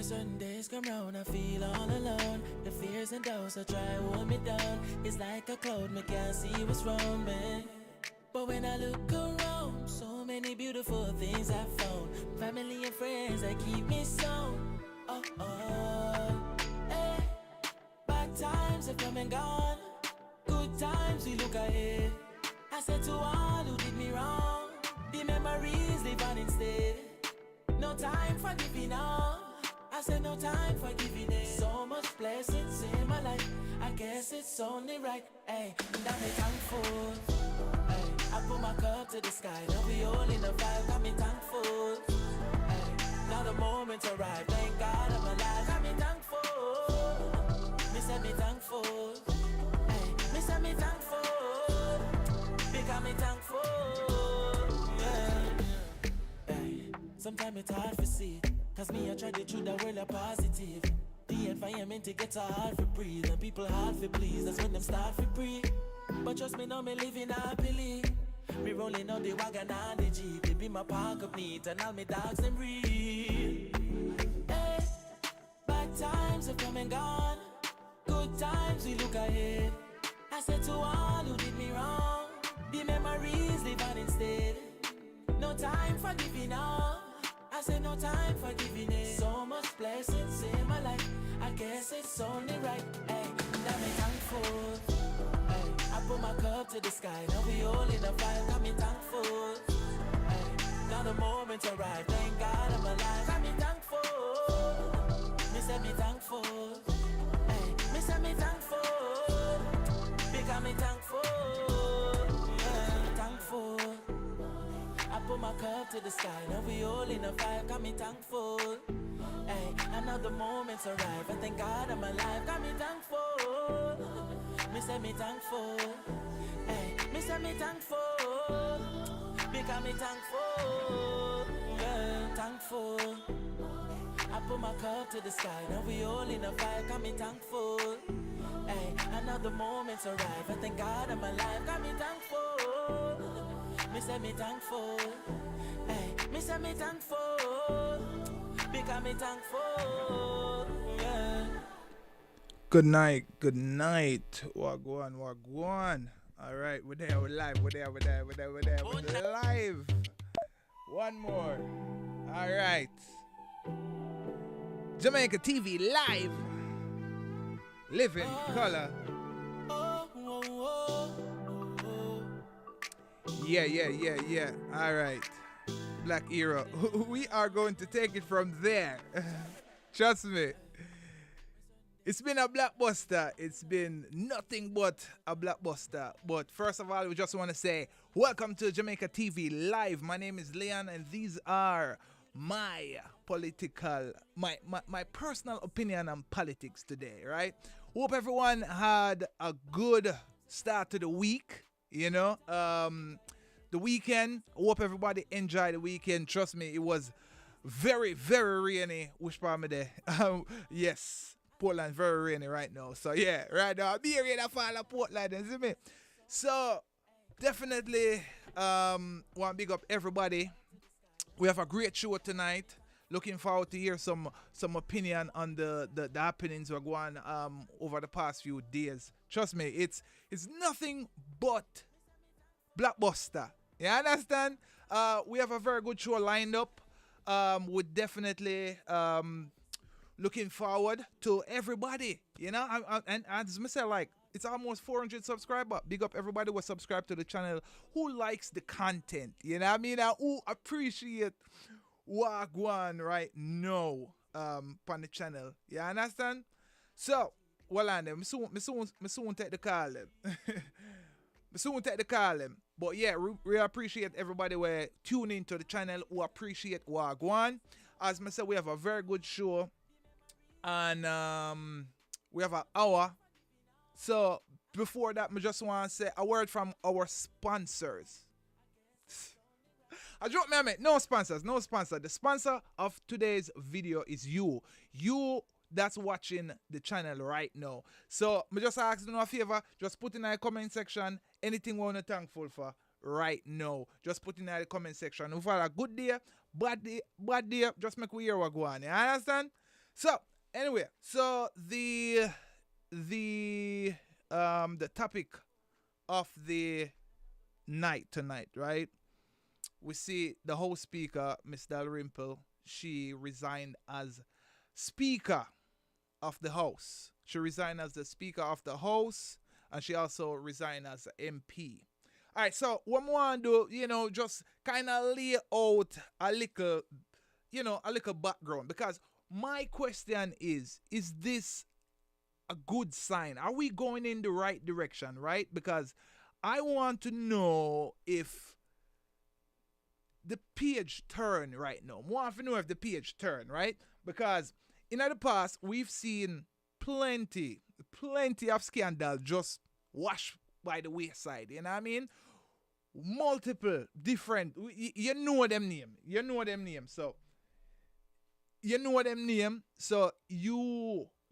certain days come round, I feel all alone. The fears and doubts that try to hold me down. It's like a cloud, me can't see what's wrong, man. But when I look around, so many beautiful things I found. Family and friends that keep me sound. Oh, oh, hey. Bad times have come and gone. Good times we look ahead. I said to all who did me wrong, the memories live on instead. No time for giving up. I said no time for giving in. So much blessings in my life, I guess it's only right. Hey, and I'm thankful. Hey, I put my cup to the sky, now we all in the vibe. Got me thankful. Hey, now the moment's arrived. Thank God I'm alive. Got me thankful. Me said me thankful. Hey, me said me thankful. Because me thankful. Yeah. Hey, sometimes it's hard to see it. Cause me I try to treat the world a positive. The environment it gets hard for breathe. And people hard for please, that's when them start to breathe. But trust me now me living happily. Me rolling on the wagon and the jeep. They be my park up neat and all me dogs them real. Hey, bad times have come and gone. Good times we look ahead. I said to all who did me wrong, the memories live on instead. No time for giving up. I said no time for giving in. So much blessings in my life, I guess it's only right. Hey, and I'm thankful. Hey, I put my cup to the sky, now we all in the vibe. Got me thankful. Hey, now the moment's arrived. Thank God I'm alive. Got me thankful. Me said me thankful. Hey, me said me thankful. Because me thankful. Yeah, thankful. I put my cup to the sky, now we all in a vibe, got me thankful. Hey, and now the moment's arrived, I thank God I'm alive, got me thankful. Me say me thankful. Hey, me say me thankful. Because me thankful. Yeah, thankful. I put my cup to the sky, now we all in a vibe, got me thankful. Hey, and now the moment's arrived, I thank God I'm alive, got me thankful. Me say me thankful. Hey, me say me thankful. Because me thankful. Yeah. Good night. Wagwan. Alright, we're there, we're live. We're live. One more. Alright. Jamaica TV live. Living color. Yeah. Alright. Black Hero. We are going to take it from there. Trust me. It's been a blockbuster. It's been nothing but a blockbuster. But first of all, we just want to say, welcome to Jamaica TV Live. My name is Leon, and these are my personal opinion on politics today, right? Hope everyone had a good start to the week. You know, the weekend. I hope everybody enjoyed the weekend. Trust me, it was very, very rainy. Which part of there? Yes, Portland very rainy right now. So yeah, right now I'll be here in the fall of Portland. You see me? So definitely want to big up everybody. We have a great show tonight. Looking forward to hear some opinion on the happenings we're going over the past few days. Trust me, it's nothing but blockbuster. You understand? We have a very good show lined up. We're definitely looking forward to everybody. You know, and as I said, like, it's almost 400 subscribers. Big up everybody who subscribe to the channel, who likes the content. You know what I mean? Who appreciate what going right now on the channel. You understand? So, well, on them. Me soon take the call them. But yeah, we appreciate everybody who tune into the channel, who appreciate Wagwan. As I said, we have a very good show. And we have an hour. So before that, I just want to say a word from our sponsors. I joke, man, no sponsors. The sponsor of today's video is you. You that's watching the channel right now. So I just ask you a favor, just put in the comment section anything we want to thankful for right now. Just put in the comment section. If you have a good day, bad day, just make we hear what go on. You understand? So anyway, so the topic of the night tonight, right? We see the House Speaker, Miss Dalrymple, she resigned as Speaker of the House. She resigned as the Speaker of the House, and she also resigned as MP. All right, so what we want to do, just kind of lay out a little, a little background, because my question is this a good sign? Are we going in the right direction, right? Because I want to know if the page turn right now. I want to know if the page turn, right? Because in the past, we've seen plenty of scandal just wash by the wayside. You know what I mean? Multiple different, you know them name. You know them name. So, you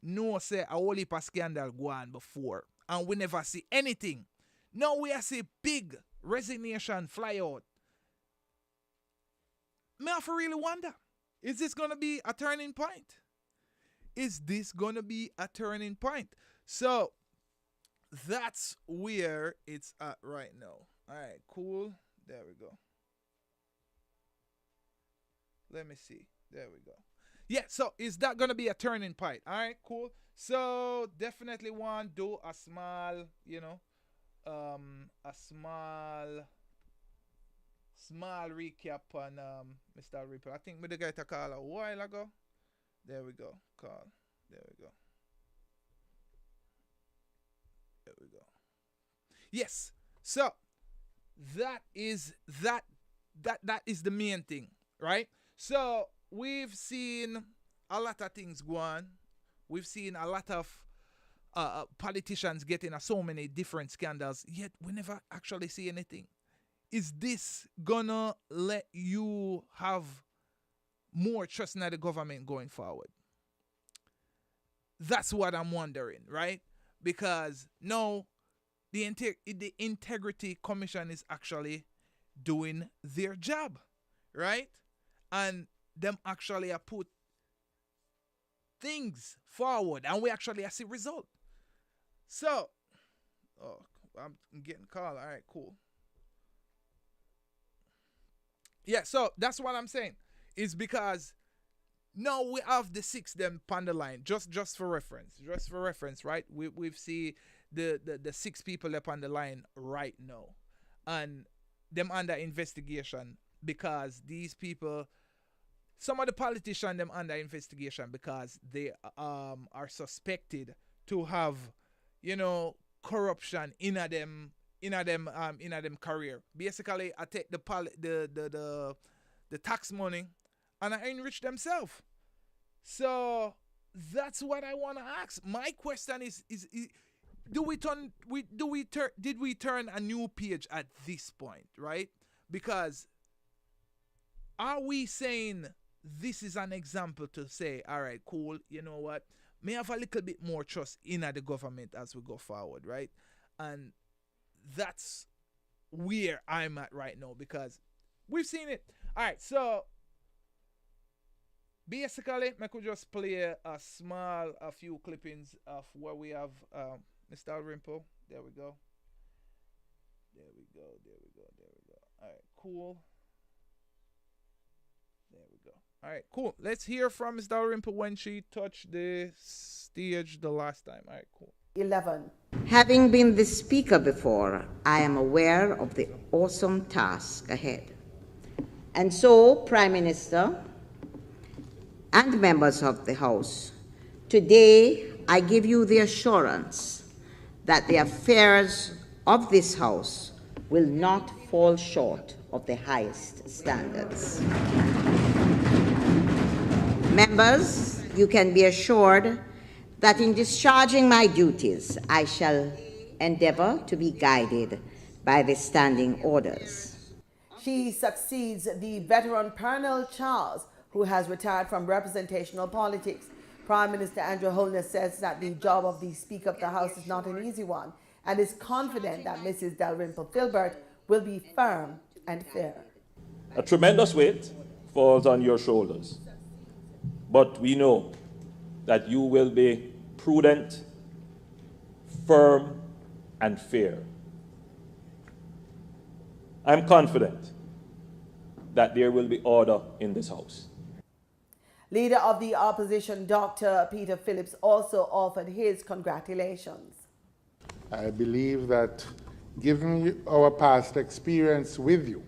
know, say a whole heap of scandal go on before. And we never see anything. Now we are see big resignation fly out. Me have to really wonder, is this going to be a turning point? Is this going to be a turning point? So, that's where it's at right now. All right, cool. There we go. Let me see. There we go. Yeah, so is that going to be a turning point? All right, cool. So, definitely want to do a small, a small recap on Mr. Ripper. I think we did get a call a while ago. There we go. Call. There we go. There we go. Yes. So that is that is the main thing, right? So we've seen a lot of things go on. We've seen a lot of politicians getting so many different scandals, yet we never actually see anything. Is this gonna let you have more trust in the government going forward? That's what I'm wondering, right? Because no, the Integrity Commission is actually doing their job, right? And them actually put things forward, and we actually see result. So, I'm getting called. All right, cool. Yeah, so that's what I'm saying. Is because now we have the six them on the line, just for reference. Just for reference, right? We've seen the six people up on the line right now. And them under investigation because these people, some of the politicians them under investigation because they are suspected to have, corruption in them career. Basically, I take the tax money and I enrich themselves. So that's what I want to ask. My question is did we turn a new page at this point, right? Because are we saying this is an example to say, all right, cool, you know what? May have a little bit more trust in the government as we go forward, right? And that's where I'm at right now because we've seen it. All right, so basically, I could just play a few clippings of where we have Mr. Dalrymple. There we go. All right, cool. There we go. All right, cool. Let's hear from Ms. Dalrymple when she touched the stage the last time. All right, cool. 11. Having been the speaker before, I am aware of the awesome task ahead. And so, Prime Minister and members of the House, today I give you the assurance that the affairs of this House will not fall short of the highest standards. Members, you can be assured that in discharging my duties, I shall endeavor to be guided by the standing orders. She succeeds the veteran Pernell Charles, who has retired from representational politics. Prime Minister Andrew Holness says that the job of the Speaker of the House is not an easy one and is confident that Mrs. Dalrymple Philbert will be firm and fair. A tremendous weight falls on your shoulders, but we know that you will be prudent, firm, and fair. I'm confident that there will be order in this House. Leader of the opposition, Dr. Peter Phillips, also offered his congratulations. I believe that given our past experience with you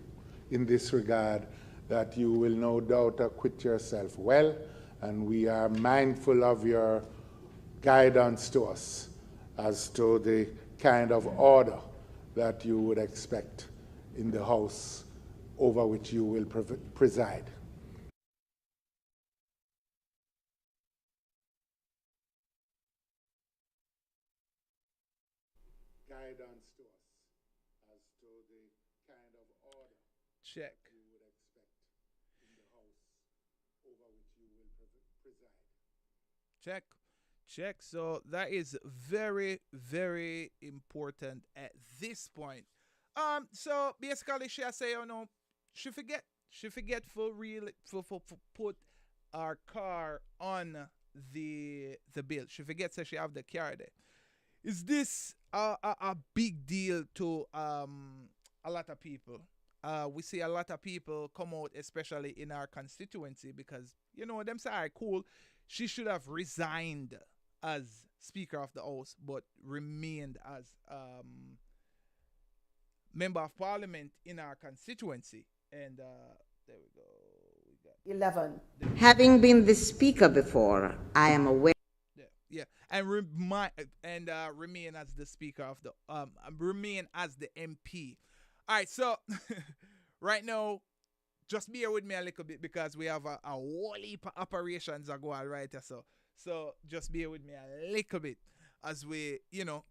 in this regard, that you will no doubt acquit yourself well, and we are mindful of your guidance to us as to the kind of order that you would expect in the House over which you will preside. Guidance to us as to the kind of order Check. you would expect in the House over which you will preside. Check. Check. So that is very, very important at this point. So basically she say, she forget for real for put our car on the bill. She forgets that she have the car there. Is this a big deal to a lot of people? We see a lot of people come out, especially in our constituency, because them say, all right, cool. She should have resigned as Speaker of the House, but remained as Member of Parliament in our constituency. And there we go. We got 11. Having been the Speaker before, I am aware. yeah, and remain as the Speaker of the remain as the MP. All right, so right now, just bear with me a little bit because we have a whole heap of operations that go on right here. So just bear with me a little bit as we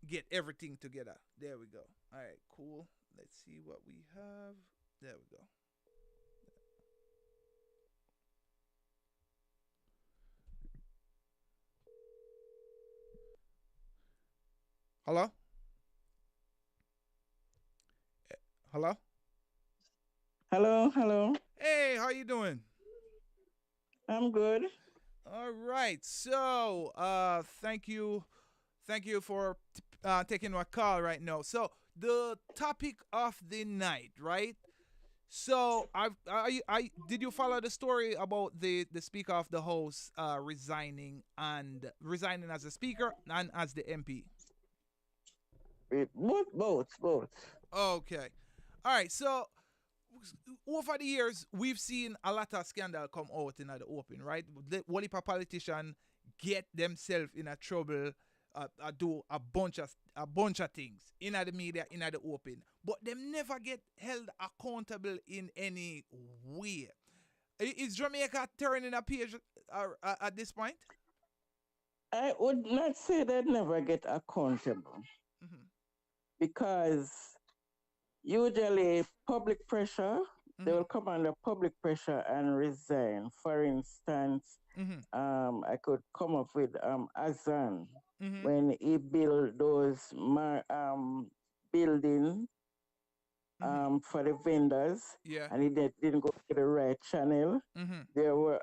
get everything together. There we go. All right, cool. Let's see what we have. There we go. Hello? Hello? Hello, hello. Hey, how you doing? I'm good. All right. So, thank you for taking my call right now. So, the topic of the night, right? So, I did you follow the story about the Speaker of the House resigning as a Speaker and as the MP? Both. Okay. All right. So, over the years, we've seen a lot of scandal come out in the open, right? What if a politician get themselves in a trouble, do a bunch of things in the media, in the open, but them never get held accountable in any way. Is Jamaica turning a page at this point? I would not say they'd never get accountable Mm-hmm. because usually public pressure, they Mm-hmm. will come under public pressure and resign. For instance, Mm-hmm. I could come up with Azan Mm-hmm. when he built those building Mm-hmm. for the vendors Yeah. and he didn't go to the right channel. Mm-hmm. There were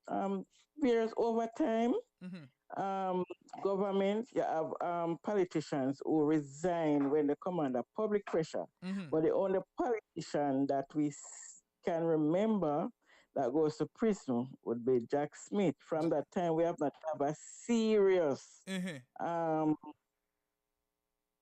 um, various overtime Mm-hmm. um, government, you have politicians who resign when they come under public pressure. Mm-hmm. But the only politician that we can remember that goes to prison would be Jack Smith. From that time, we have not have Mm-hmm. um,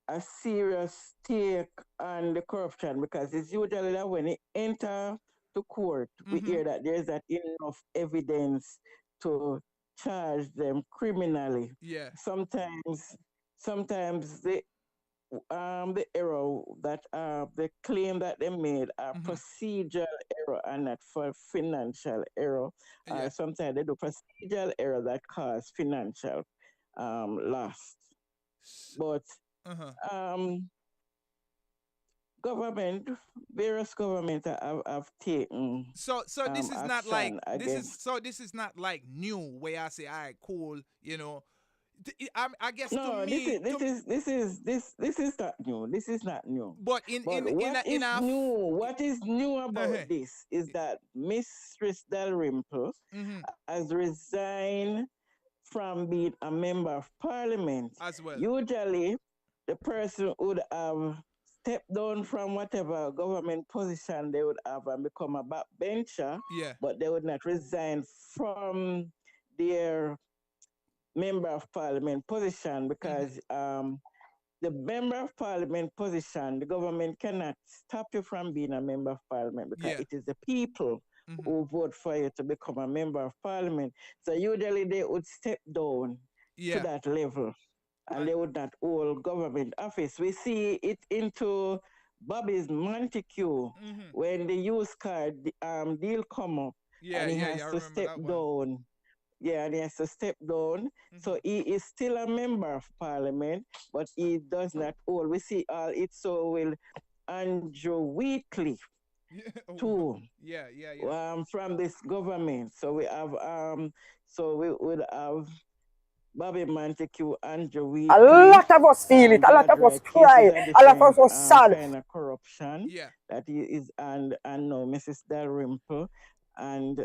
a serious take on the corruption because it's usually that when it enter to court, we Mm-hmm. hear that there's that enough evidence to charge them criminally. Yeah. Sometimes the error that the claim that they made are Mm-hmm. procedural error and not for financial error. Yeah. Sometimes they do procedural error that cause financial loss. But Uh-huh. um, government, various governments have taken So this is not like action against. this is not like new where I say, all right, cool, I guess to No, this me, is this to is this is this is not new. This is not new. but But what in is a new? What is new about uh-huh, this is that Mistress Dalrymple mm-hmm, has resigned from being a member of parliament. as well. Usually, the person would have stepped down from whatever government position they would have and become a backbencher, Yeah. but they would not resign from their member of parliament position Mm-hmm. because the member of parliament position, the government cannot stop you from being a member of parliament because Yeah. it is the people Mm-hmm. who vote for you to become a member of parliament. So usually they would step down to Yeah. that level and And they would not hold government office. We see it into Bobby's Montague mm-hmm. when the used car deal come up Yeah, and he yeah, has yeah. I to remember step that one. down. Yeah, and he has to step down. Mm-hmm. So he is still a member of parliament, but he does not hold. We see all it so will Andrew Wheatley Yeah. Oh, too yeah, yeah, yeah. from this government. So we have so we would have Bobby Montague, Andrew A Wheatley, lot of us feel it. A lot George of us Wright cases cry. are A lot of us different was sad. kind of corruption Yeah. that he is and no Mrs. Dalrymple. And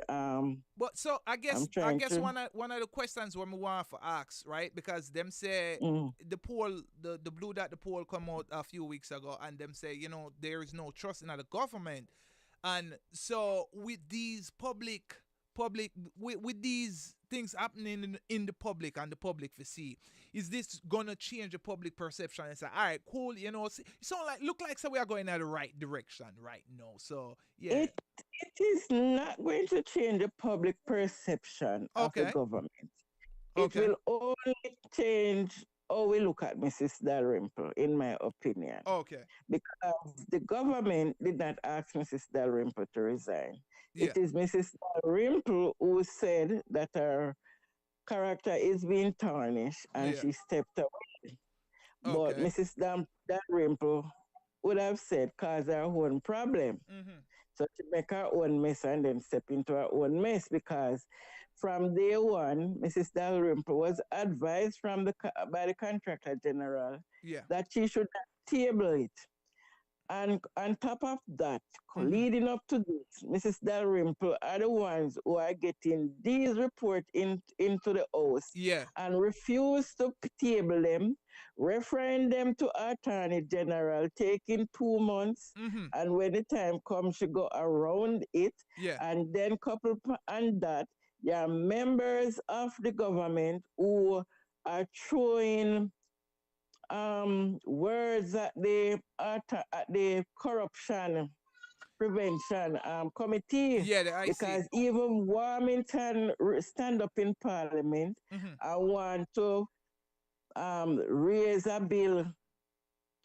But so I'm I trying guess to one of the questions we want for ask, right? Because them say mm, the poll, the blue dot the poll come out a few weeks ago, and them say there is no trust in the government, and so with these public with these things happening in the public and the public for see, is this gonna change the public perception and say, all right, cool, see, so like look like so we are going in the right direction right now, so yeah, it it is not going to change the public perception of the okay, government. It okay, will only change how we look at Mrs. Dalrymple, in my opinion, okay, because the government did not ask Mrs. Dalrymple to resign. yeah, It is Mrs. Dalrymple who said that her character is being tarnished and yeah, she stepped away. But okay, Mrs. Dalrymple would have said, cause her own problem. mm-hmm. So she make her own mess and then step into her own mess because from day one, Mrs. Dalrymple was advised by the contractor general Yeah. that she should table it. And on top of that, Mm-hmm. leading up to this, Mrs. Dalrymple are the ones who are getting these reports into the house Yeah. and refuse to table them, referring them to Attorney General, taking 2 months. Mm-hmm. And when the time comes, she go around it. Yeah. And then on that, there are members of the government who are throwing words at the corruption prevention committee Yeah, the IC. because even Warmington stand up in parliament Mm-hmm. and want to raise a bill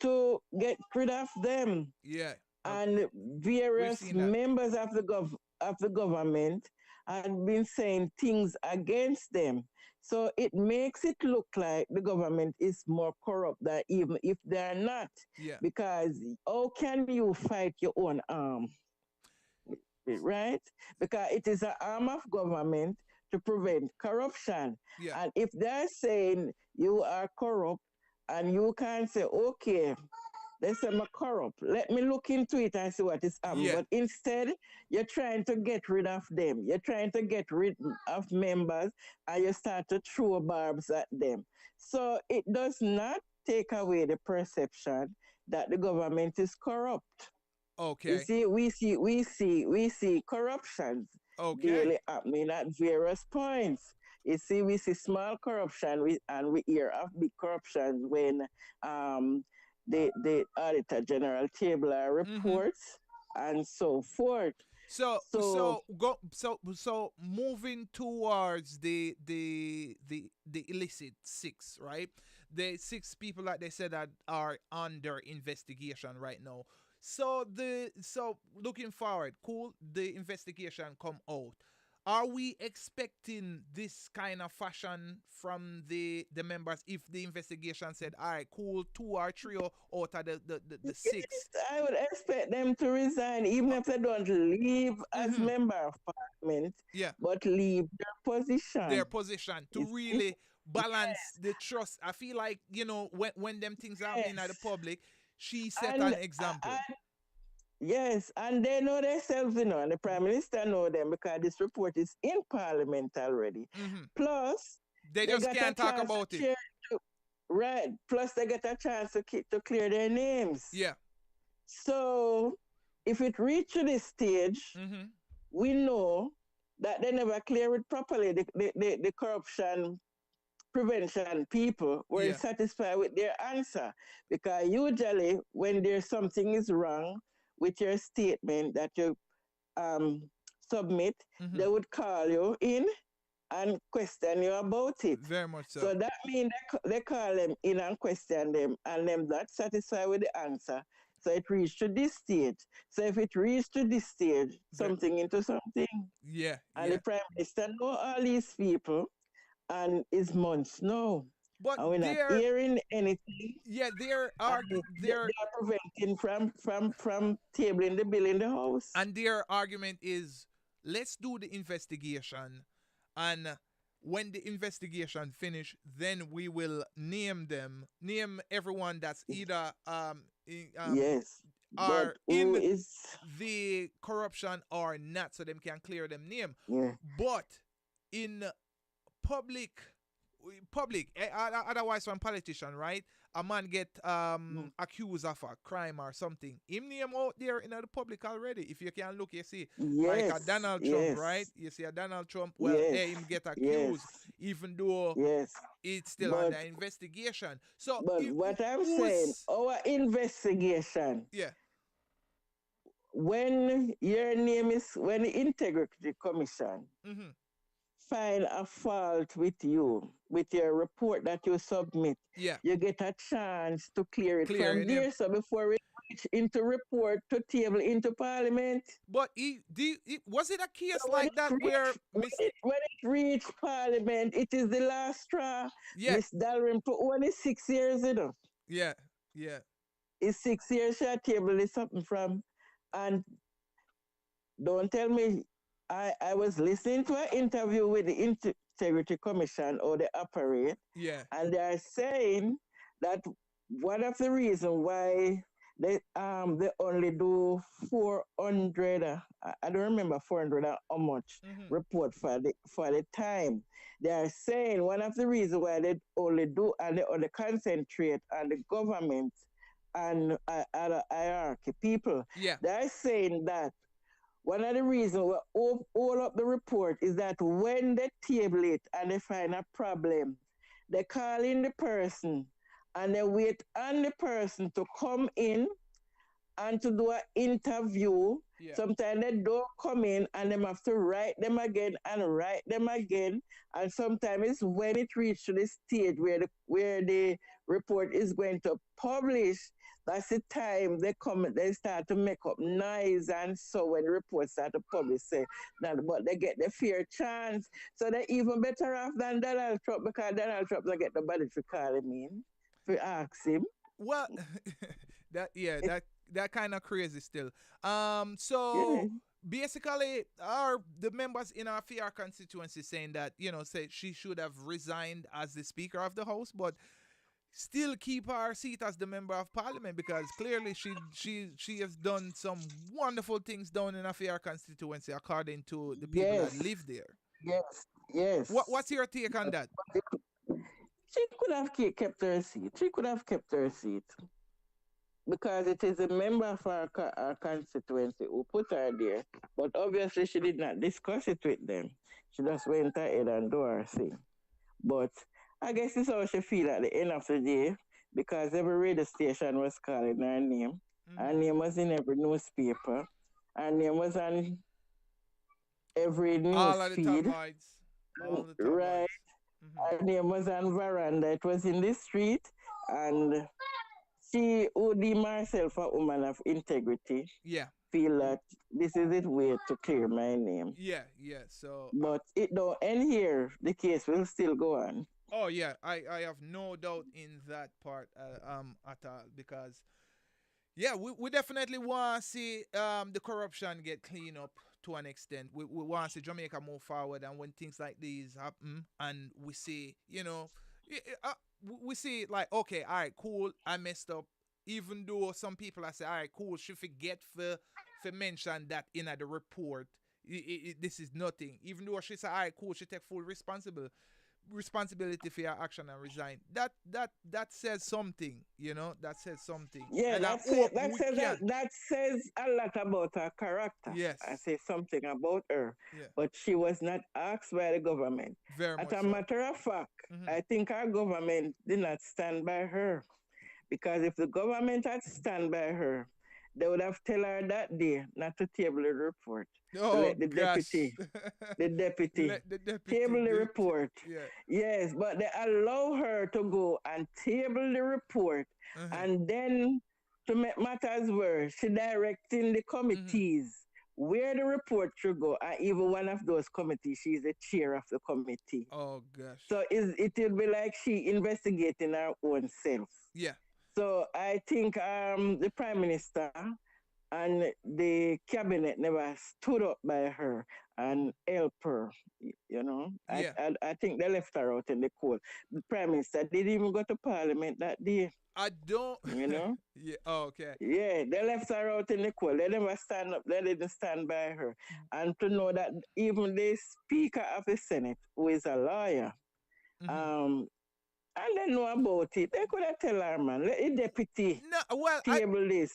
to get rid of them Yeah. and We've various seen that. members of the government had been saying things against them. So it makes it look like the government is more corrupt than even if they're not. Yeah. Because how can you fight your own arm? Right? Because it is an arm of government to prevent corruption. Yeah. And if they're saying you are corrupt and you can't say, okay, they say I'm corrupt. Let me look into it and see what is happening. Yeah. But instead, you're trying to get rid of them. You're trying to get rid of members and you start to throw barbs at them. So it does not take away the perception that the government is corrupt. You Okay. see, we see corruptions Okay. daily happening at various points. You see, we see small corruption and we hear of big corruptions when the Auditor General table our Mm-hmm. reports and so forth. So So so moving towards the illicit six, right? The six people that they said that are under investigation right now. So looking forward, cool. The investigation come out. Are we expecting this kind of fashion from the members if the investigation said, all right, cool, two or three out of the yes, six? I would expect them to resign, even if they don't leave as Mm-hmm. member of parliament, Yeah. but leave their Their position. position to You see? really balance the trust. I feel like, when them things are happening at the Yes. public, she set And, an example. yes, and they know themselves, and the Prime Minister know them because this report is in Parliament already. Plus, They they just got a can't talk chance about to it. share, right? Plus, they get a chance to clear their names. Yeah. So, if it reaches this stage, we know that they never clear it properly. The corruption prevention people were Yeah. satisfied with their answer because usually when there's something is wrong with your statement that you submit, they would call you in and question you about it. Very much so. So that means they call them in and question them, and them not satisfied with the answer. So it reached to this stage. So if it reached to this stage, something into something, Yeah. and the Prime Minister know all these people, and it's months now. But And we're not hearing anything. they They are preventing from tabling the bill in the House. And their argument is, let's do the investigation, and when the investigation finish, then we will name everyone that's either Yes. are But who in is the corruption or not, so them can clear them name. yeah. But in public, otherwise from politician, right? A man get accused of a crime or something. Him name out there in the public already. If you can look, you see, like a Yes. Donald Trump, right? You see a Donald Trump. Well, Yes. him get accused, Yes. even though Yes. it's still But under investigation. So, but what I'm saying, our investigation, yeah, when your name is when the Integrity Commission find a fault with you, with your report that you submit, yeah, you get a chance to clear it Clear from it, there. yeah. So before it reach into report to table into Parliament. But was it a case So like that where when it reached Parliament, it is the last straw. Yeah. Miss Dalrimple only 6 years, yeah, It's 6 years she table is something from. And don't tell me, I was listening to an interview with the Integrity Commission or the operate, yeah, and they are saying that one of the reasons why they only do 400, I don't remember 400 or how much report for the time. They are saying one of the reasons why they only do and they only concentrate on the government and other hierarchy people. Yeah. They are saying that one of the reasons we all up the report is that when they table it and they find a problem, they call in the person and they wait on the person to come in and to do an interview. Yeah. Sometimes they don't come in and they have to write them again and write them again. And sometimes it's when it reaches to the stage where the report is going to publish, that's the time they start to make up noise. And so when the reports start to publish, but they get the fair chance. So they're even better off than Donald Trump because Donald Trump don't get nobody to call him in, to ask him. Well, that kind of crazy still. So basically, the members in our fair constituency saying that say she should have resigned as the Speaker of the House, but still keep her seat as the Member of Parliament because clearly she has done some wonderful things down in our fair constituency according to the people that live there. Yes. What's your take on that? She could have kept her seat. She could have kept her seat because it is a member of our constituency who put her there. But obviously, she did not discuss it with them. She just went ahead and do her thing. But I guess this is how she feel at the end of the day because every radio station was calling her name. Her name was in every newspaper. Her name was on every news all of the feed. tabloids. Right. Her name was on veranda. It was in the street. And she would deem herself a woman of integrity. Yeah. Feel that this is the way to clear my name. Yeah. So. But it don't end here. The case will still go on. Oh yeah, I have no doubt in that part at all because we definitely want to see the corruption get cleaned up to an extent. We want to see Jamaica move forward, and when things like these happen, and we see, we see like, okay, all right, cool, I messed up. Even though some people are say, all right, cool, she forget for mention that in the report. This is nothing. Even though she say, all right, cool, she take full responsibility for your action and resign. That says something, that says something. Yeah, And that says a lot about her character. Yes. I say something about her. Yeah. But she was not asked by the government. Very much As a so. matter of fact, I think our government did not stand by her. Because if the government had stand by her, they would have tell her that day not to table the report. Oh, let the gosh. deputy Let the deputy table the do it. report. Yeah. Yes, but they allow her to go and table the report, and then to make matters worse, she directing the committees where the report should go, and even one of those committees, she's the chair of the committee. Oh, gosh. So it will be like she investigating her own self. Yeah. So I think the Prime Minister and the cabinet never stood up by her and helped her, Yeah. I think they left her out in the cold. The Prime Minister didn't even go to Parliament that day. I don't. Yeah. Oh, okay. Yeah, they left her out in the cold. They never stand up. They didn't stand by her. And to know that even the Speaker of the Senate, who is a lawyer, and they know about it. They could have tell her, man, let the deputy table this.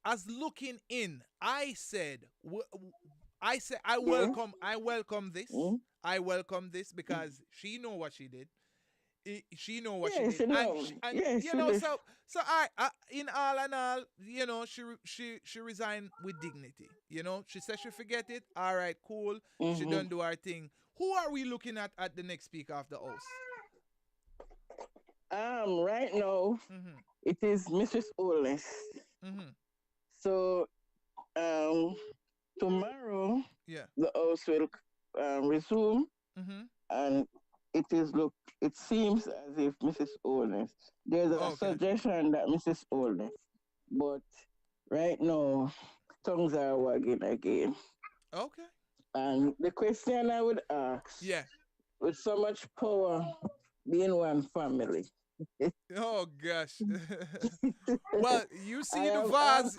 As looking in, I said I welcome this. I welcome this because she know what she did. She know what she did. She know. So I in all and all, she resigned with dignity. She said she forget it. All right, cool. She done do her thing. Who are we looking at the next Speaker of the House? Right now, it is Mrs. Oles. So, tomorrow, the House will resume, and it seems as if Mrs. Oles, there's a suggestion that Mrs. Oles, but right now, tongues are wagging again. Okay. And the question I would ask, with so much power being one family, oh gosh. Well, you see the vase.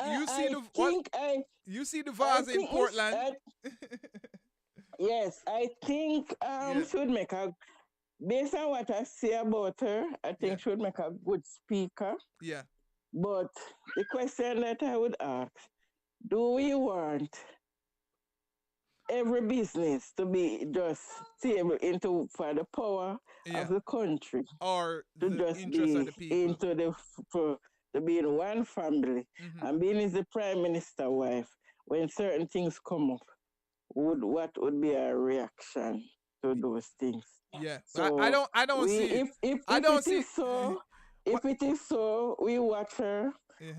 You see the vase in Portland. Yes, I think should make a, based on what I say about her, I think should make a good speaker. Yeah. But the question that I would ask, do we want every business to be just stable into for the power of the country, or to the just interest be of the people, into to be in one family, and being as the Prime Minister wife, when certain things come up, what would be a reaction to those things? Yeah, so I don't see. If it is so, we watch her,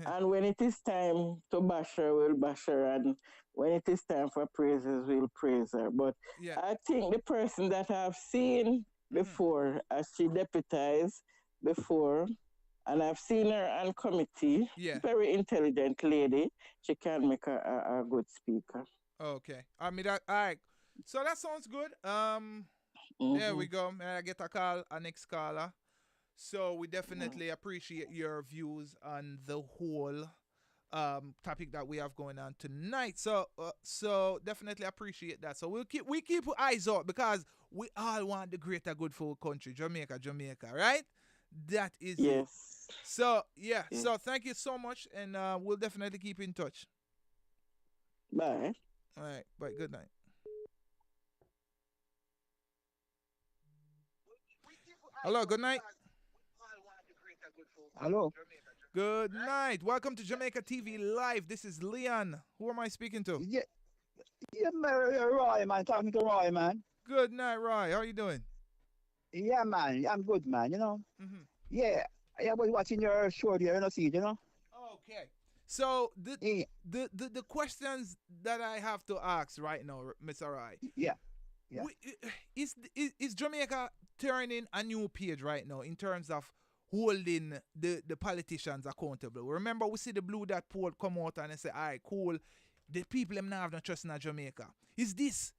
and when it is time to bash her, we'll bash her, and when it is time for praises, we'll praise her. But I think the person that I've seen before, as she deputized before, and I've seen her on committee, very intelligent lady, she can make a good speaker. Okay, I mean that. All right, so that sounds good. There we go. May I get a next caller? So we definitely appreciate your views on the whole topic that we have going on tonight. So definitely appreciate that. So we keep eyes out because we all want the greater good for our country, Jamaica, right? That is it. So so thank you so much, and we'll definitely keep in touch. Bye. All right, bye. Good night. Hello, good night. Hello. Good night. Welcome to Jamaica TV Live. This is Leon. Who am I speaking to? Yeah, Roy, man. Talking to Roy, man. Good night, Roy. How are you doing? Yeah, man. I'm good, man. Yeah, I was watching your show there, see it, Okay. So the questions that I have to ask right now, Mr. Roy. Yeah. Is Jamaica turning a new page right now in terms of holding the politicians accountable? Remember, we see the Blue Dot poll come out and they say, all right, cool, the people them now have no trust in Jamaica. Is this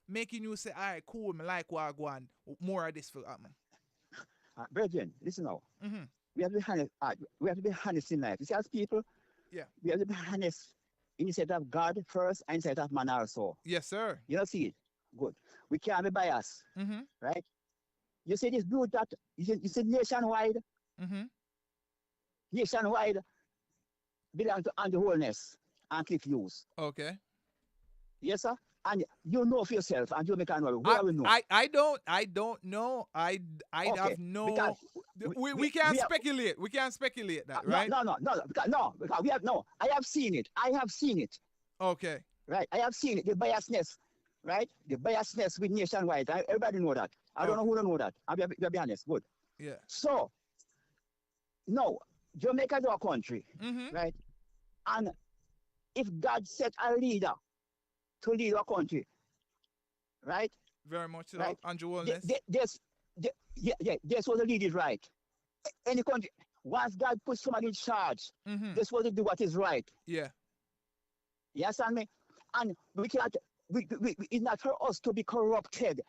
making you say, all right, cool, me like what I go on, more of this for happen? Brethren, listen now. Mm-hmm. We have to be honest. We have to be honest in life. You see, as people, Yeah. we have to be honest in the sight of God first and in the sight of man also. Yes, sir. You know, see it? Good. We can't be biased, Mm-hmm. right? You see this blue that you see nationwide. Mm-hmm. Nationwide belong to Andy Holness and Cliff Hughes. Okay. Yes, sir. And you know for yourself, and you make an where we know. I don't know. I Okay, have no. because We can't speculate. We can't speculate that, right? No. Because we have no. I have seen it. Okay. Right. I have seen it. The biasness, right? The biasness with nationwide. Everybody know that. I don't know who don't know that. I'll be honest. Good. Yeah. So, no, Jamaica is our country, Mm-hmm. right? And if God set a leader to lead our country, right? Very much so. Right. Andrew Wellness. That's what the lead is right. Any country, once God puts somebody in charge, Mm-hmm. that's what to do what is right. Yeah. You understand me? And we cannot. It's not for us to be corrupted,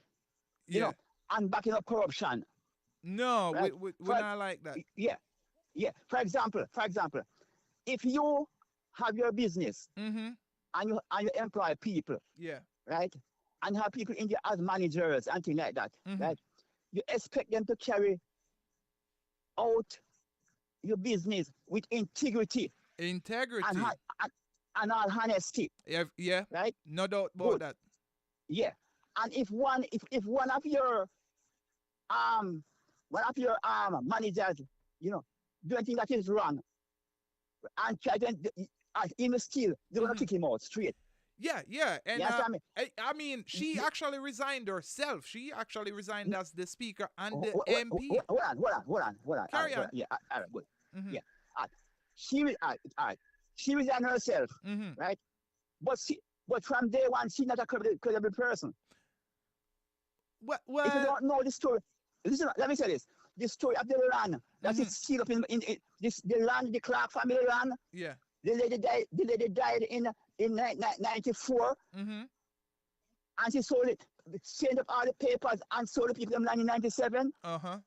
you Yeah. know, and backing up corruption. No, Right. we're For- not like that. Yeah. For example, if you have your business Mm-hmm. and you employ people, Yeah. right, and have people in there as managers and things like that, Mhm. right, you expect them to carry out your business with integrity Integrity. and all honesty, Yeah. right? No doubt about Good. that. Yeah. And if one of your managers, you know, do anything that is wrong, and try to even still, they're gonna Mhm. kick him out straight. Yeah. And You understand me? I mean, she actually resigned herself. She actually resigned as the speaker and the Hold MP. on. Carry on. Yeah, all right, good. Mhm. Yeah. She resigned herself, Mhm. right? But from day one, she's not a credible person. If you Well. don't know the story, listen, let me say this. The story of the land that Mhm. is sealed up in the land, the Clark family land. Yeah. The lady died in 94, Mhm. and she sold it, sent up all the papers and sold the people in 1997. Uh huh.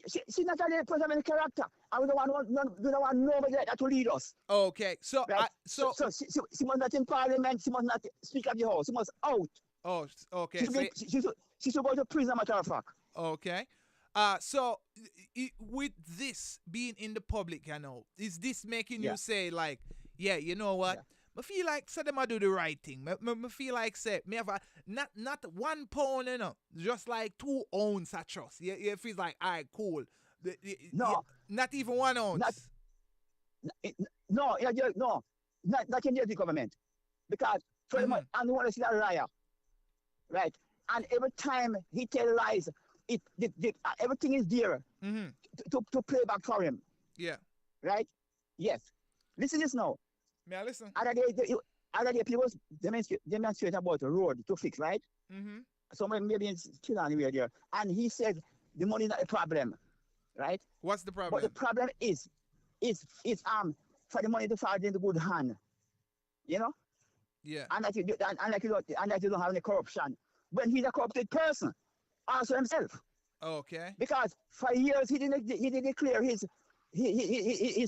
She's not a person of any character. And we don't want nobody like that to lead us. Okay. So Right? so She must not in parliament, she must not speak of the house, she must out. oh okay. She should, So, she should go to prison, matter of fact. okay. So with this being in the public, you know, is this making Yeah. you say like, yeah, you know what? Yeah. I feel like say them a do the right thing. I feel like say me have a not 1 pound, you know, just like 2 ounces of trust. Yeah, it feels like alright, cool. No. Not even 1 ounce. No, not in the government. Because for Mhm. and the one is a liar. Right? And every time he tells lies, everything is there Mm-hmm. to play back for him. Yeah. Right? Yes. Listen this now. May I listen? Other day people demonstrate about a road to fix, right? Mm-hmm. Someone maybe is still anywhere there. And he said the money is not a problem. Right? What's the problem? But the problem is for the money to fall in the good hand. You know? Yeah. And that you don't have any corruption. When he's a corrupted person, also himself. Okay. Because for years he didn't declare his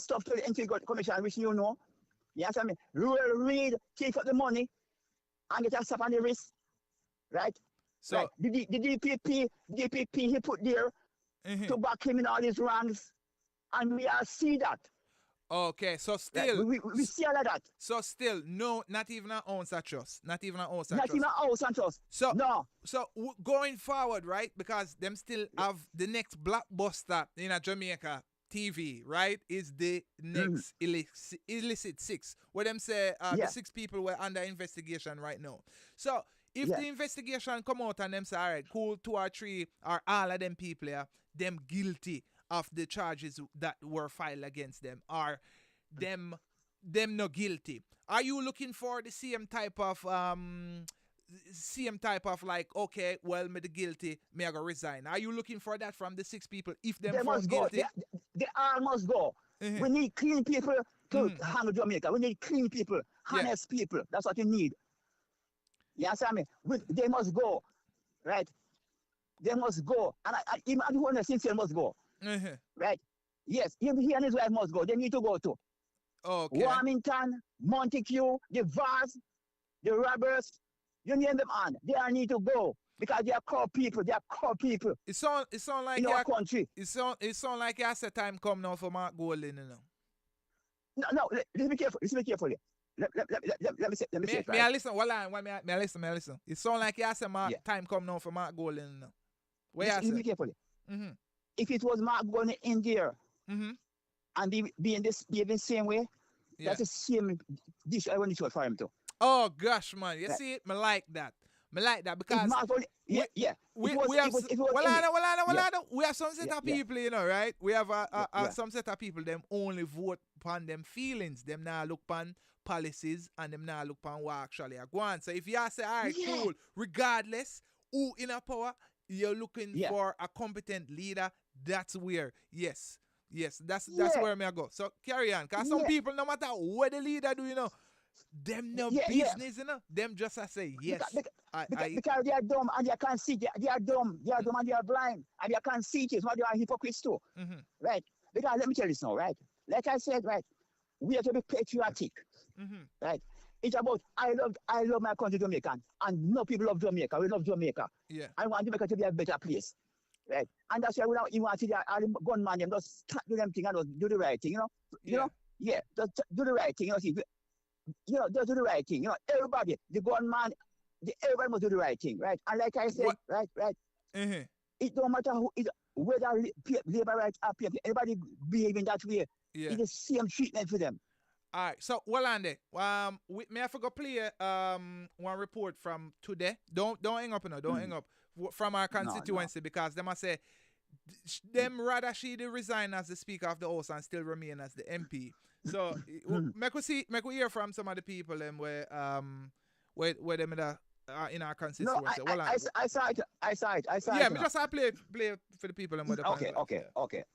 stuff to the Interior Commission, which you know. You understand me? Read, take up the money, and get a slap on the wrist. Right? So right. The DPP he put there mhm. to back him in all his ranks. And we all see that. Okay, so Right? still We see all of that. so still no, not even an ounce of trust. Not even an ounce of Not trust. even house and trust. So No. So going forward, right? Because them still have the next blockbuster in a Jamaica TV, right? Is the next illicit 6, where them say the Yeah. 6 people were under investigation right now. So if Yeah. the investigation come out and them say, all right, cool, 2 or 3 or all of them people here, them guilty of the charges that were filed against them, or them not guilty. Are you looking for the same type of like, okay, well, me the guilty, me I go resign? Are you looking for that from the 6 people if them They found must go. guilty? They all must go. Mhm. We need clean people to handle Jamaica. We need clean people, Yeah. honest people. That's what you need. You understand me? They must go, right? They must go. And even the whole sincere must go, right? Yes, even he and his wife must go. They need to go too. Okay. Warmington, Montague, the Vars, the Robbers, you name them on. They all need to go because they are core people. They are core people It sound like in our country. It sound like you said time come now for Mark Golding, you know. No, listen me carefully. Listen me carefully. Let me say it right. Me listen. Hold on. Me listen. It sound like you said time come now for Mark Golding, you know. What you Listen me say? carefully. If it was Mark going in there and being the same way, that's the same dish I want to show for him too. Oh gosh, man. You see it? Me like that. Because we have some set of people, you know, right? We have some set of people, them only vote upon them feelings. Them now look upon policies and them now look upon what actually are going. So if you say, all right, cool, regardless who in a power, you're looking for a competent leader, that's where, yes, that's where me I go. So carry on. Because some people, no matter what the leader do, you know, them no business, you know. Them just say yes. Because they are dumb and they can't see. They are dumb. They are dumb and they are blind and they can't see it. But they are hypocrites too, right? Because let me tell you this now, right? Like I said, right, we have to be patriotic, right? It's about I love my country, Jamaica, and no people love Jamaica. We love Jamaica. Yeah. I want Jamaica to be a better place, right? And that's why we don't even want to see the gunman them just do them thing and just do the right thing, you know. Just do the right thing, you know. See, just do the right thing. You know, everybody, the gunman, everybody must do the right thing, right? And like I said, right. It don't matter whether labor rights are people, everybody behaving that way. It's the same treatment for them. All right, so Walande, may I forgot play one report from today? Don't hang up, don't hang up. From our constituency because them I say them rather she resign as the Speaker of the House and still remain as the MP. So make we hear from some of the people them where them in our constituency. No, I saw it. Yeah, me just play for the people. Okay.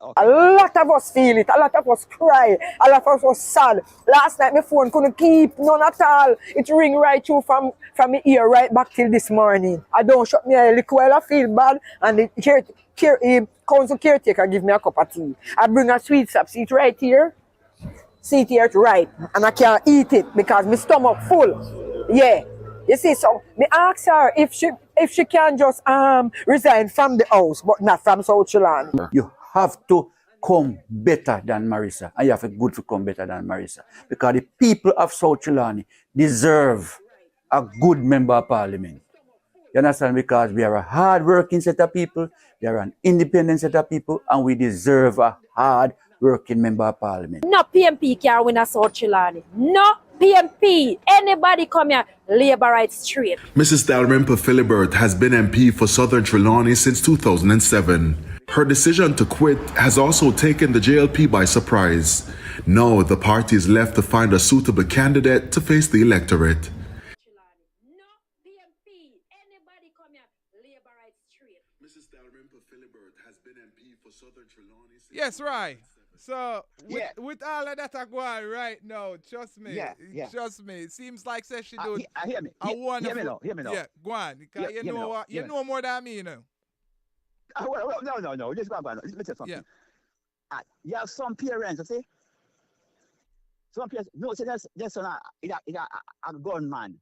A lot of us feel it. A lot of us cry. A lot of us was sad. Last night my phone couldn't keep none at all. It ring right through from my ear right back till this morning. I don't shut me a little while I feel bad and the council caretaker give me a cup of tea. I bring a sweet sap seat right here. Sit here right and I can't eat it because my stomach full. Yeah. You see, so me ask her if she can just resign from the house, but not from South Chilani. You have to come better than Marisa, and you have to good to come better than Marisa, because the people of South Chilani deserve a good member of parliament. You understand? Because we are a hard-working set of people, we are an independent set of people, and we deserve a hard-working member of parliament. No PMP can win a South Chilani. No PMP. Anybody come here, labor rights straight. Mrs. Dalrimple Philbert has been MP for Southern Trelawney since 2007. Her decision to quit has also taken the JLP by surprise. Now the party is left to find a suitable candidate to face the electorate. No PMP. Anybody come here, labor rights straight. Mrs. Dalrimple Philbert has been MP for Southern Trelawney since Yes, right. So with all of that I go on right now, trust me. Trust me. It seems like says she do. Hear me. Hear me now. Yeah, go on. Because you know more than me, you know. No. Just go on. Let me tell you something. Yeah. You have some parents, you see? Some parents, no, so there's a gunman,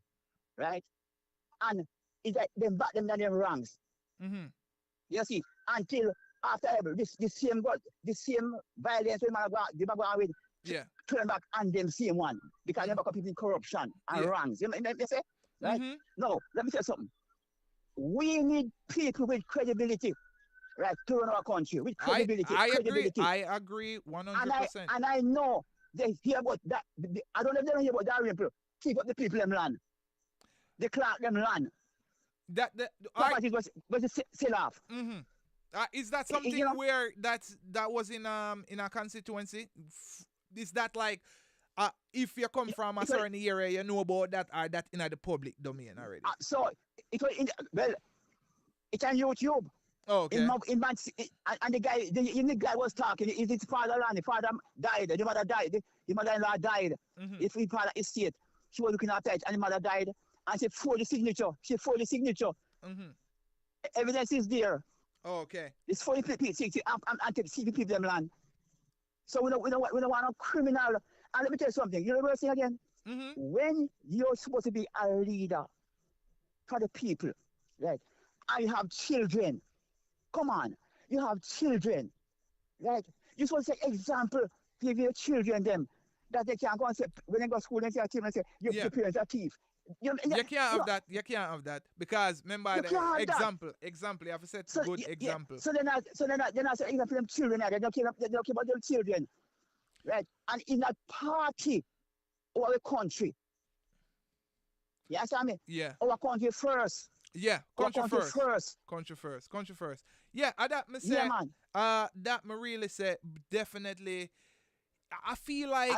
right? And it's like them back them down their ranks. You see, until after the same violence they might go with, turn back and them same one because they back up people in corruption and wrongs. You say, right? No, let me say something. We need people with credibility, right, to run our country with credibility. I agree 100%. And I know they hear about that. I don't know if they don't hear about Dalrymple. Keep up the people them land. The clerk them land. Property was sell off. Is that something where that was in a constituency? Is that like if you come from a certain area, you know about that, or that in the public domain already? So it was it's on YouTube. Oh, okay. And the guy was talking. His father land. The father died. The mother died. His mother-in-law died. If he father estate, she was looking after it, and the mother died. And she forged the signature. She forged the signature. Evidence is there. Oh, okay. It's 40 people, 60, and take 60 people them land. So we don't want no criminal. And let me tell you something. You know what I'm saying again? When you're supposed to be a leader for the people, right? And you have children. Come on. You have children, right? You're supposed to set example to your children them that they can't go and say, when they go to school, they say, your parents are thief. You can't have that. You can't have that because remember the example. You have to set good example. So they're not even for them children. They don't care about their children, right? And in that party, our country. You understand me? Yeah. Our country first. Yeah, country first. Country first. Yeah, that me say. Yeah, man. That me really say definitely. I feel like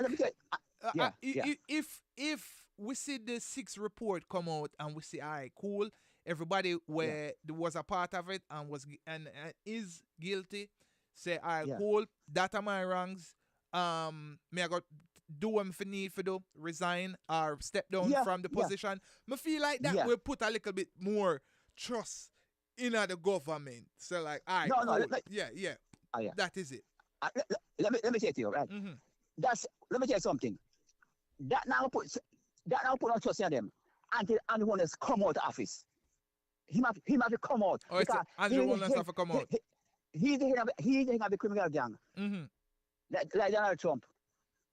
if we see the 6th report come out and we see, all right, cool, everybody where there was a part of it and is guilty, say, all right, cool, that are my wrongs. Me I got do what I need to do, resign or step down from the position. Me feel like that will put a little bit more trust in the government. So like, all right, cool. That is it. Let me say to you, right? Let me tell you something. That now put on trust in them until anyone else come out of office. He have to come out. Oh, it's Andrew Holness have to come out. He's the head of the criminal gang. Like Donald Trump.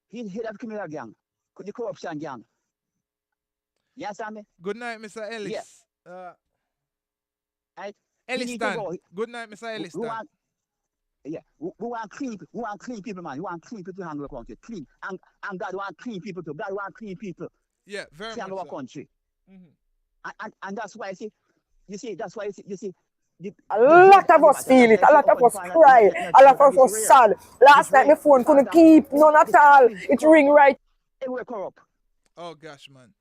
He's the head of the criminal gang, the corruption gang. You understand me? Good night, Mr. Ellis. Yeah. Right? Elliston. Good night, Mr. Elliston. We want clean people, man. We want clean people to handle the country. Clean. And God want clean people too. God want clean people. Yeah, very to handle much our country. And that's why you see, a lot of us feel it. A lot of us cry. A lot of us sad. Last night my phone couldn't keep none at all. It ring right. It will corrupt. Oh gosh, man.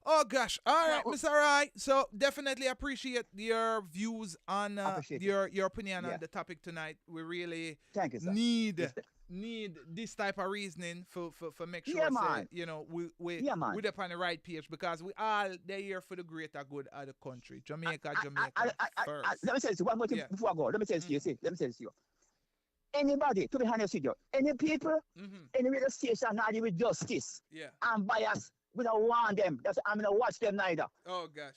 Oh gosh. All right, Mr. Rai. So definitely appreciate your views on your opinion on the topic tonight. We really need this type of reasoning for make sure say, you know, we're up on the right page because we all they're here for the greater good of the country. Jamaica first. Let me say this one more thing before I go. Let me say this to you. Let me say this to you. Anybody, to be honest with you, any people, any radio station, not with justice and bias, we don't want them. I'm going to watch them neither. Oh, gosh.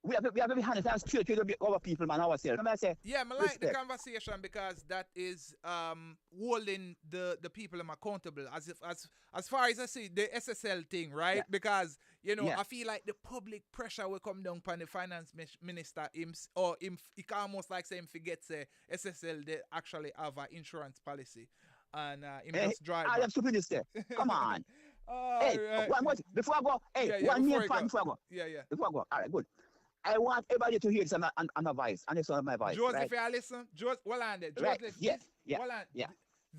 We have to be honest and straight with our people, man, ourselves. I like the conversation because that is holding the people accountable. As far as I see, the SSL thing, right? Because, you know, I feel like the public pressure will come down upon the finance minister, he can almost like say him forgets SSL, they actually have an insurance policy. And him just drive. I have to finish there. Come on. One more, before I go, one more point before I go. Before I go, all right, good. I want everybody to hear this on my voice, and it's on my voice. Joseph, right? I listen. Hold on there. Joseph,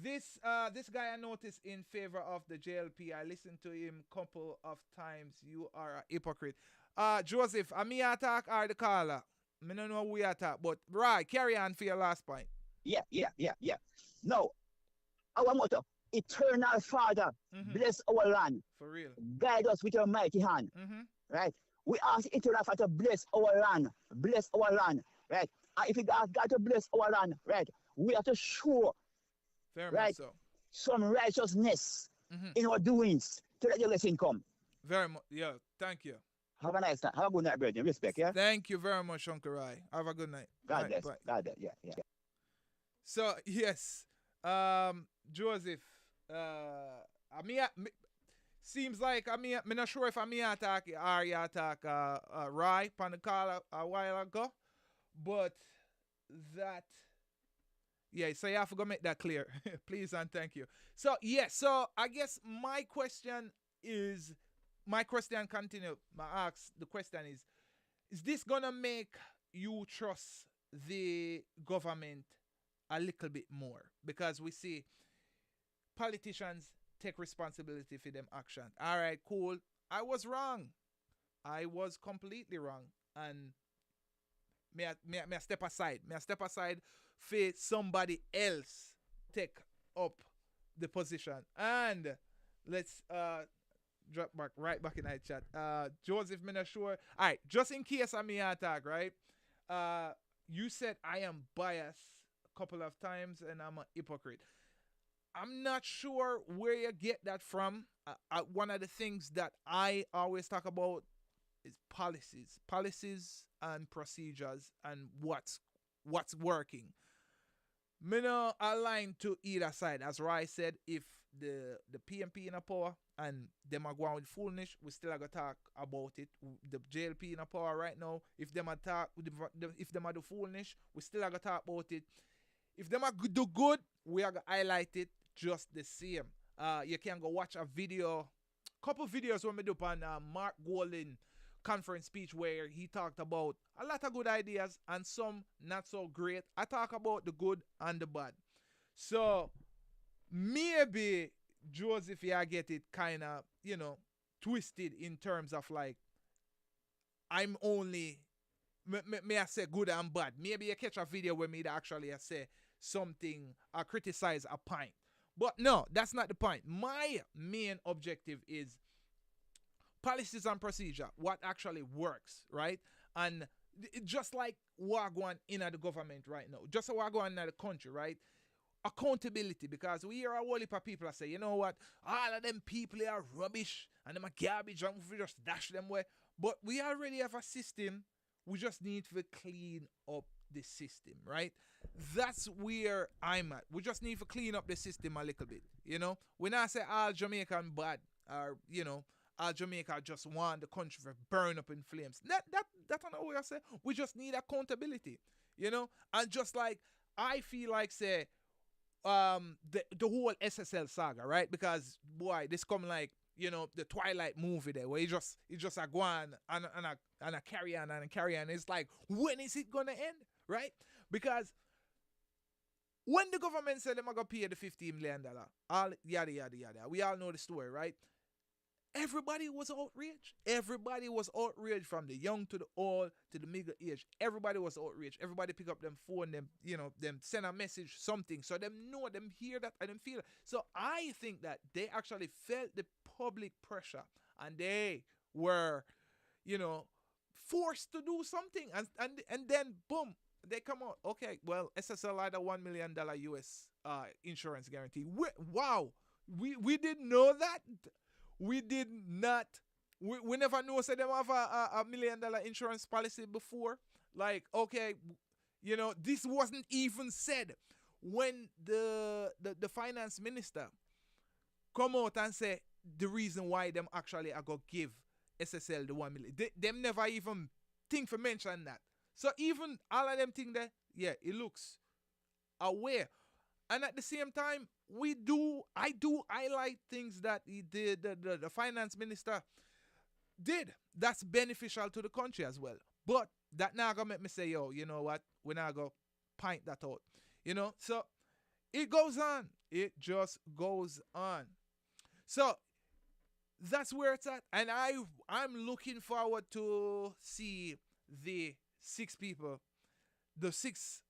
This guy I noticed in favor of the JLP. I listened to him couple of times. You are a hypocrite. Joseph, am me attack or the caller? I don't know who we attack, but right, carry on for your last point. Yeah. No, our motto. Eternal Father, bless our land. For real. Guide us with your mighty hand. Right? We ask Eternal Father to bless our land. Bless our land. Right? And if we ask God to bless our land, right, we have to show some righteousness in our doings to let your blessing come. Very much. Yeah, thank you. Have a nice night. Have a good night, brother. Respect, yeah? Thank you very much, Uncle Rai. Have a good night. God bless. God bless. Yeah. So, yes. Joseph, seems like I'm not sure if I'm attack or you attack Rai on the call a while ago, but that so you have to go make that clear. Please and thank you. So so I guess my question continue. The question is this gonna make you trust the government a little bit more? Because we see politicians take responsibility for them actions. All right, cool. I was wrong. I was completely wrong. And may I step aside. May I step aside for somebody else take up the position. And let's drop back right back in that chat. Joseph, me not sure. All right, just in case I may attack, right? You said I am biased a couple of times and I'm a hypocrite. I'm not sure where you get that from. One of the things that I always talk about is policies and procedures and what's working. Me no align to either side. As Roy said, if the PMP in a power and them are going with foolish, we still gotta talk about it. The JLP in a power right now, if them are if them are do foolish, we still gotta talk about it. If them are do good, we are gonna highlight it just the same. You can go watch a video, couple videos when we do on Mark Golden conference speech where he talked about a lot of good ideas and some not so great. I talk about the good and the bad. So maybe Joseph, yeah, get it kind of, twisted in terms of like, I'm only, may I say good and bad. Maybe you catch a video where me actually say something, I criticize a point. But no, that's not the point. My main objective is policies and procedure, what actually works, right? And just like what going on in the government right now, just what going on in the country, right? Accountability, because we hear a whole heap of people that say, you know what, all of them people are rubbish and them are garbage and we just dash them away. But we already have a system. We just need to clean up the system, right? That's where I'm at. We just need to clean up the system a little bit, When I say all Jamaican bad, or, all Jamaica just want the country to burn up in flames. That's not what I say. We just need accountability, And just like, I feel like, say, the whole SSL saga, right? Because, boy, this come like, the Twilight movie there, where he just a go on and a carry on and a carry on. It's like, when is it gonna end, right? Because when the government said they're gonna pay the $15 million, all yada yada yada, we all know the story, right? Everybody was outraged. Everybody was outraged, from the young to the old to the middle age. Everybody was outraged. Everybody pick up them phone, them, them send a message, something, so them know, them hear that, and them feel it. So I think that they actually felt the public pressure, and they were, forced to do something, and then boom, they come out. Okay, well, SSL had a $1 million US insurance guarantee. Wow, we didn't know that. We did not. We never know. Say them have a $1 million insurance policy before. Like, okay, this wasn't even said when the finance minister come out and say the reason why them actually are gonna give SSL the 1 million. Them never even think for mention that. So even all of them think that, yeah, it looks aware. And at the same time, I do highlight things that the finance minister did that's beneficial to the country as well. But that now gonna make me say, yo, you know what? We're not gonna pint that out. So it goes on. It just goes on. So that's where it's at. And I'm looking forward to see the six people, the six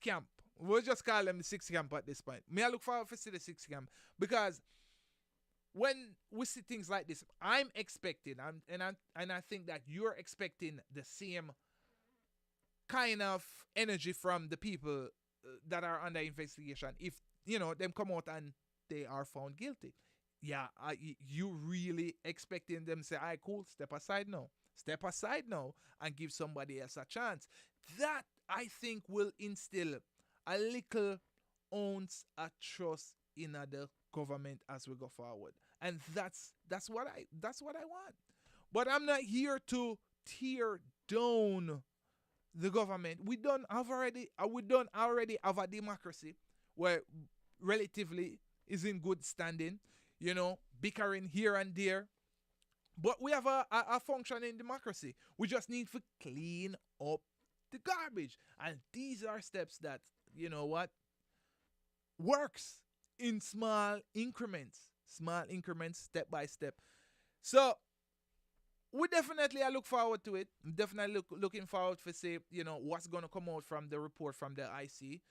camp. We'll just call them the six camp at this point. I look forward to see the six camp, because when we see things like this, I'm expecting, and I think that you're expecting the same kind of energy from the people that are under investigation. If them come out and they are found guilty, yeah, you really expecting them to say, "All right, cool, step aside now, and give somebody else a chance." That, I think, will instill a little ounce of trust in the government as we go forward, and that's what I want. But I'm not here to tear down the government. We don't already have a democracy where relatively is in good standing, bickering here and there. But we have a functioning democracy. We just need to clean up the garbage. And these are steps that, works in small increments, step by step. So we definitely, I look forward to it. I'm definitely looking forward to see, what's going to come out from the report from the IC,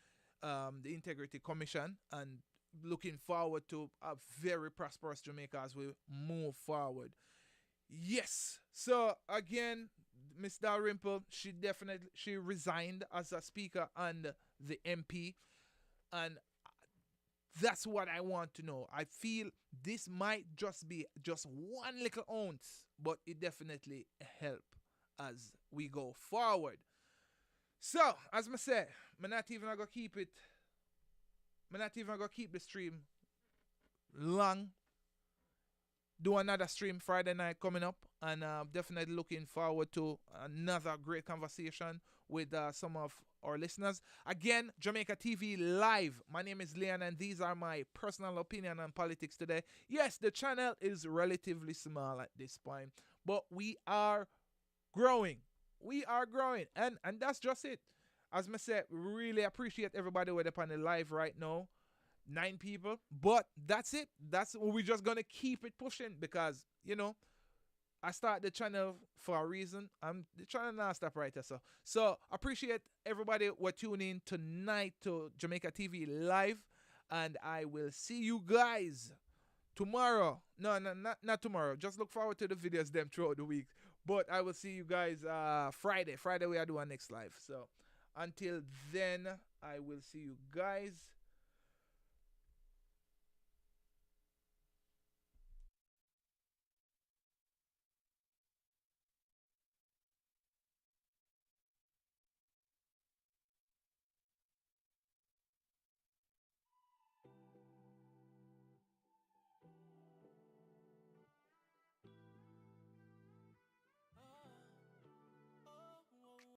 the Integrity Commission, and looking forward to a very prosperous Jamaica as we move forward. Yes. So again, Miss Dalrymple, she resigned as a speaker and the MP, and that's what I want to know. I feel this might just be just one little ounce, but it definitely help as we go forward. So, as I said, I'm not even gonna keep it. I'm not even gonna keep the stream long. Do another stream Friday night coming up, and definitely looking forward to another great conversation with some of our listeners. Again, Jamaica TV Live. My name is Leon, and these are my personal opinion on politics today. Yes, the channel is relatively small at this point, but we are growing. We are growing, and that's just it. As I said, really appreciate everybody with up on the live right now. 9 people, but that's it. We're just gonna keep it pushing because I start the channel for a reason. I'm the channel not stop right there. So appreciate everybody who tuning in tonight to Jamaica TV Live, and I will see you guys tomorrow. No, not tomorrow. Just look forward to the videos them throughout the week. But I will see you guys Friday. Friday we are doing our next live. So until then, I will see you guys.